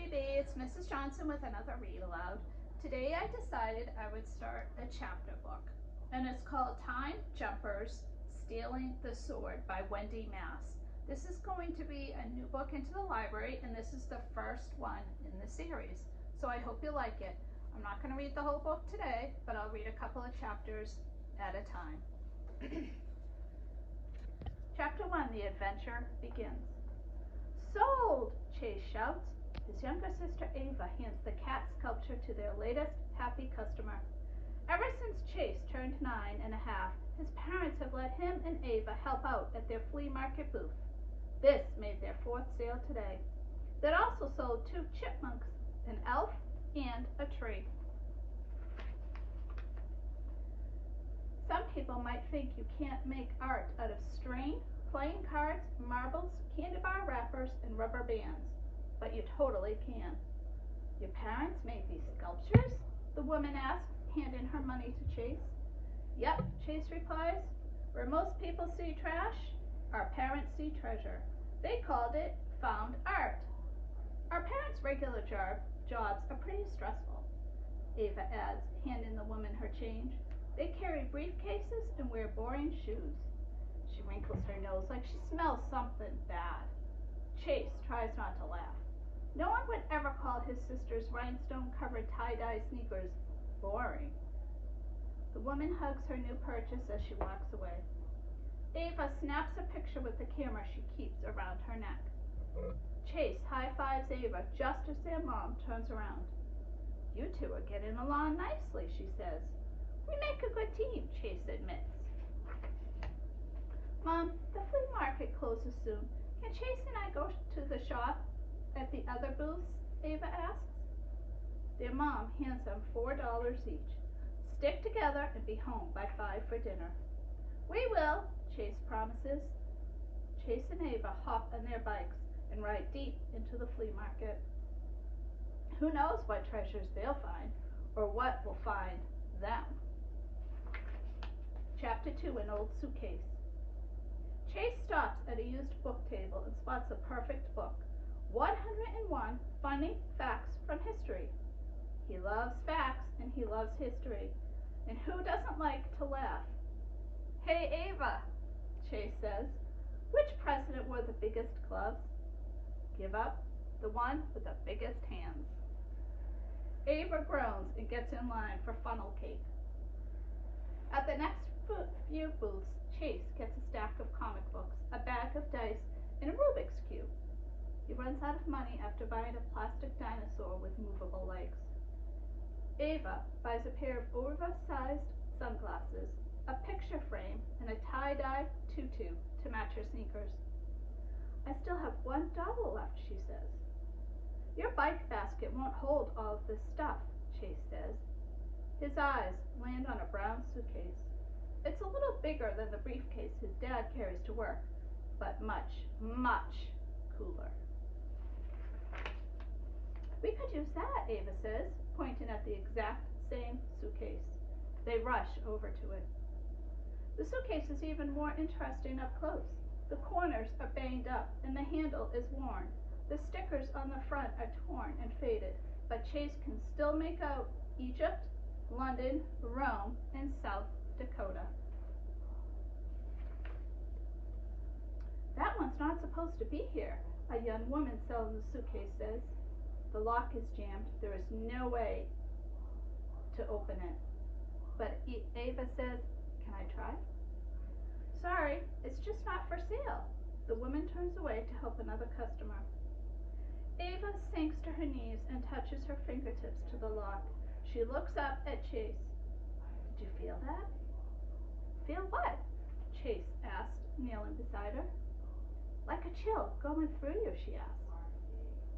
HBB, it's Mrs. Johnson with another read aloud. Today I decided I would start a chapter book, and it's called Time Jumpers Stealing the Sword by Wendy Mass. This is going to be a new book into the library, and this is the first one in the series, so I hope you like it. I'm not going to read the whole book today, but I'll read a couple of chapters at a time. Chapter 1, The Adventure Begins. Sold! Chase shouts. His younger sister Ava hands the cat sculpture to their latest happy customer. Ever since Chase turned 9.5, his parents have let him and Ava help out at their flea market booth. This made their fourth sale today. They'd also sold 2 chipmunks, an elf, and a tree. Some people might think you can't make art out of string, playing cards, marbles, candy bar wrappers, and rubber bands, but you totally can. Your parents made these sculptures? The woman asks, handing her money to Chase. Yep, Chase replies. Where most people see trash, our parents see treasure. They called it found art. Our parents' regular jobs are pretty stressful, Ava adds, handing the woman her change. They carry briefcases and wear boring shoes. She wrinkles her nose like she smells something bad. Chase tries not to laugh. No one would ever call his sister's rhinestone-covered tie-dye sneakers boring. The woman hugs her new purchase as she walks away. Ava snaps a picture with the camera she keeps around her neck. Chase high-fives Ava just as their mom turns around. You two are getting along nicely, she says. We make a good team, Chase admits. Mom, the flea market closes soon. Can Chase and I go to the shop at the other booths? Ava asks. Their mom hands them $4 each. Stick together and be home by 5 for dinner. We will, Chase promises. Chase and Ava hop on their bikes and ride deep into the flea market. Who knows what treasures they'll find, or what will find them. Chapter 2, An Old Suitcase. Chase stops at a used book table and spots a perfect book, 101 Funny Facts from History. He loves facts and he loves history, and who doesn't like to laugh? Hey Ava, Chase says, which president wore the biggest gloves? Give up, the one with the biggest hands. Ava groans and gets in line for funnel cake. At the next few booths, Chase gets a stack of comic books, a bag of dice, and a Rubik's Cube. He runs out of money after buying a plastic dinosaur with movable legs. Ava buys a pair of oversized sunglasses, a picture frame, and a tie-dye tutu to match her sneakers. I still have $1 left, she says. Your bike basket won't hold all of this stuff, Chase says. His eyes land on a brown suitcase. It's a little bigger than the briefcase his dad carries to work, but much, much cooler. We could use that, Ava says, pointing at the exact same suitcase. They rush over to it. The suitcase is even more interesting up close. The corners are banged up and the handle is worn. The stickers on the front are torn and faded, but Chase can still make out Egypt, London, Rome, and South Dakota. That one's not supposed to be here, a young woman selling the suitcase says. The lock is jammed. There is no way to open it. But Ava says, can I try? Sorry, it's just not for sale. The woman turns away to help another customer. Ava sinks to her knees and touches her fingertips to the lock. She looks up at Chase. Did you feel that? Feel what? Chase asked, kneeling beside her. Like a chill going through you, she asked.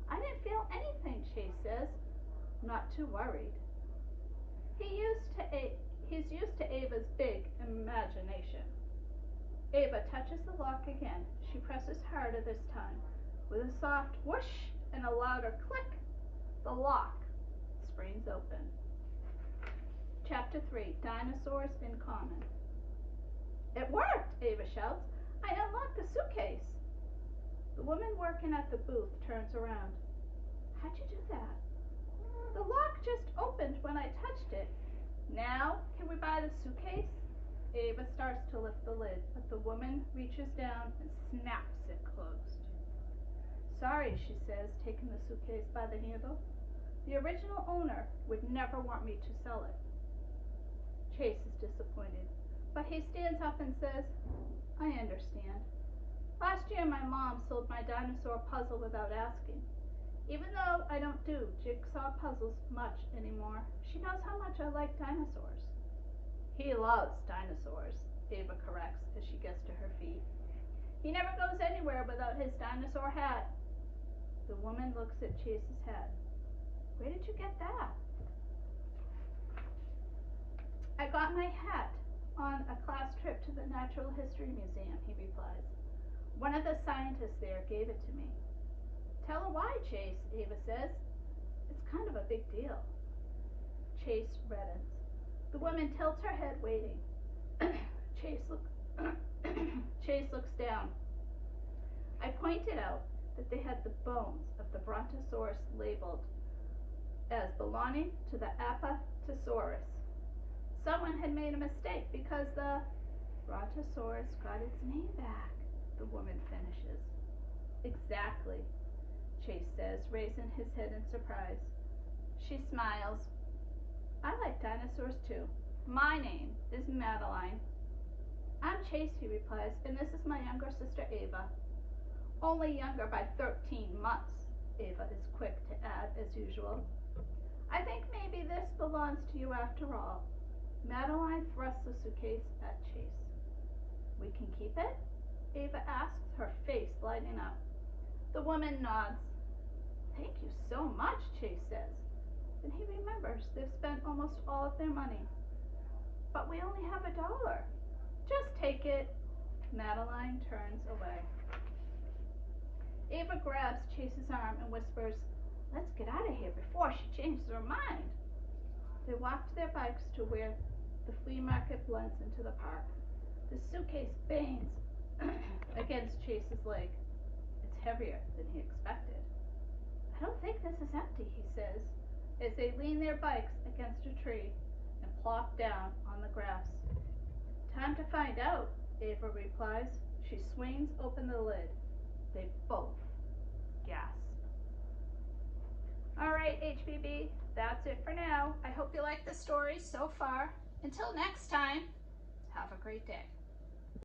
I didn't feel anything, Chase says, not too worried. He's used to Ava's big imagination. Ava touches the lock again. She presses harder this time. With a soft whoosh and a louder click, the lock springs open. Chapter 3, Dinosaurs in Common. It worked, Ava shouts. I unlocked the suitcase. The woman working at the booth turns around. How'd you do that? The lock just opened when I touched it. Now, can we buy the suitcase? Ava starts to lift the lid, but the woman reaches down and snaps it closed. Sorry, she says, taking the suitcase by the handle. The original owner would never want me to sell it. Chase is disappointed, but he stands up and says, I understand. Last year my mom sold my dinosaur puzzle without asking. Even though I don't do jigsaw puzzles much anymore, she knows how much I like dinosaurs. He loves dinosaurs, Ava corrects as she gets to her feet. He never goes anywhere without his dinosaur hat. The woman looks at Chase's hat. Where did you get that? I got my hat on a class trip to the Natural History Museum, he replies. One of the scientists there gave it to me. Tell her why, Chase, Ava says. It's kind of a big deal. Chase reddens. The woman tilts her head, waiting. Chase looks down. I pointed out that they had the bones of the brontosaurus labeled as belonging to the Apatosaurus. Someone had made a mistake because the brontosaurus got its name back, the woman finishes. Exactly, Chase says, raising his head in surprise. She smiles. I like dinosaurs too. My name is Madeline. I'm Chase, he replies, and this is my younger sister Ava. Only younger by 13 months, Ava is quick to add as usual. I think maybe this belongs to you after all. Madeline thrusts the suitcase at Chase. We can keep it? Ava asks, her face lighting up. The woman nods. Thank you so much, Chase says. Then he remembers they've spent almost all of their money. But we only have $1. Just take it. Madeline turns away. Ava grabs Chase's arm and whispers, let's get out of here before she changes her mind. They walk to their bikes to where the flea market blends into the park. The suitcase bangs against Chase's leg. It's heavier than he expected. I don't think this is empty, he says, as they lean their bikes against a tree and plop down on the grass. Time to find out, Ava replies. She swings open the lid. They both gasp. All right, HBB, that's it for now. I hope you like the story so far. Until next time, have a great day.